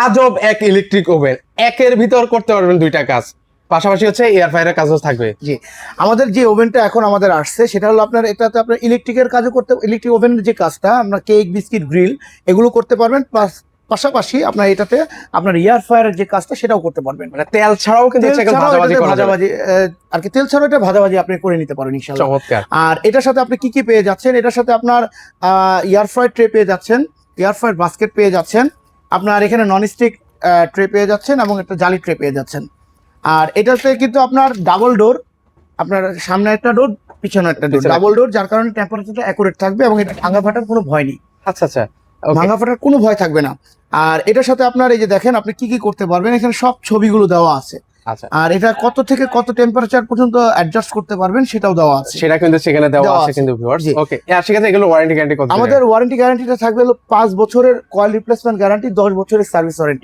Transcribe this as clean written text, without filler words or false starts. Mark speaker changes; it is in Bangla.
Speaker 1: আজব এক ইলেকট্রিক ওভেন, একের ভিতর করতে পারবেন দুইটা কাজ, পাশাপাশি হচ্ছে এয়ার ফ্রায়ারের কাজও থাকবে।
Speaker 2: জি, আমাদের যে ওভেনটা এখন আমাদের আসছে সেটা হলো আপনার, এটাতে আপনার ইলেকট্রিকের কাজও করতে, ইলেকট্রিক ওভেনের যে কাজটা আপনার কেক বিস্কিট গ্রিল এগুলো করতে পারবেন, প্লাস পাশাপাশি আপনার এটাতে আপনার এয়ার ফ্রায়ারের যে কাজটা সেটাও করতে পারবেন।
Speaker 1: মানে তেল ছাড়াও কিন্তু
Speaker 2: তেল ছাড়াও
Speaker 1: ভাজাভাজি
Speaker 2: এটাতে
Speaker 1: করা যাবে।
Speaker 2: ভাজাভাজি আর কি, তেল ছাড়াও এটা ভাজাভাজি আপনি করে নিতে পারেন ইনশাআল্লাহ।
Speaker 1: চমৎকার।
Speaker 2: আর এটার সাথে আপনি কি কি পেয়ে যাচ্ছেন, এটার সাথে আপনার এয়ার ফ্রায়ার ট্রে পেয়ে যাচ্ছেন, এয়ার ফ্রায়ার বাস্কেট পেয়ে যাচ্ছেন, আপনার এখানে ননস্টিক ট্রে পেয়ে যাচ্ছেন এবং একটা জালি ট্রে পেয়ে যাচ্ছেন। আর এটাতে কিন্তু আপনার ডাবল ডোর, আপনার সামনে একটা ডোর পিছনে একটা ডোর,
Speaker 1: পিছনে
Speaker 2: ডাবল ডোর, যার কারণে টেম্পারেচারটা অ্যাকুরেট থাকবে এবং এটা ভাঙা ফাটার কোনো ভয় নেই,
Speaker 1: আচ্ছা আচ্ছা, ওকে।
Speaker 2: ভাঙা ফাটার কোনো ভয় থাকবে না। আর এটার সাথে আপনার এই যে দেখেন আপনি কি কি করতে পারবেন, এখানে সব ছবিগুলো দেওয়া আছে।
Speaker 1: আচ্ছা,
Speaker 2: আর এটা কত থেকে কত টেম্পারেচার পর্যন্ত অ্যাডজাস্ট করতে পারবেন সেটাও দেওয়া আছে।
Speaker 1: সেটা কিন্তু সেখানে দেওয়া
Speaker 2: দেওয়া
Speaker 1: আছে
Speaker 2: আছে।
Speaker 1: কিন্তু ভিউয়ার্স।
Speaker 2: জি।
Speaker 1: ওকে, আর সেক্ষেত্রে এগুলো ওয়ারেন্টি গ্যারান্টি কত?
Speaker 2: আমাদের ওয়ারেন্টি গ্যারান্টিটা থাকবে হলো 5 বছরের কয়েল রিপ্লেসমেন্ট গ্যারান্টি, 10 বছরের সার্ভিস ওয়ারেন্টি।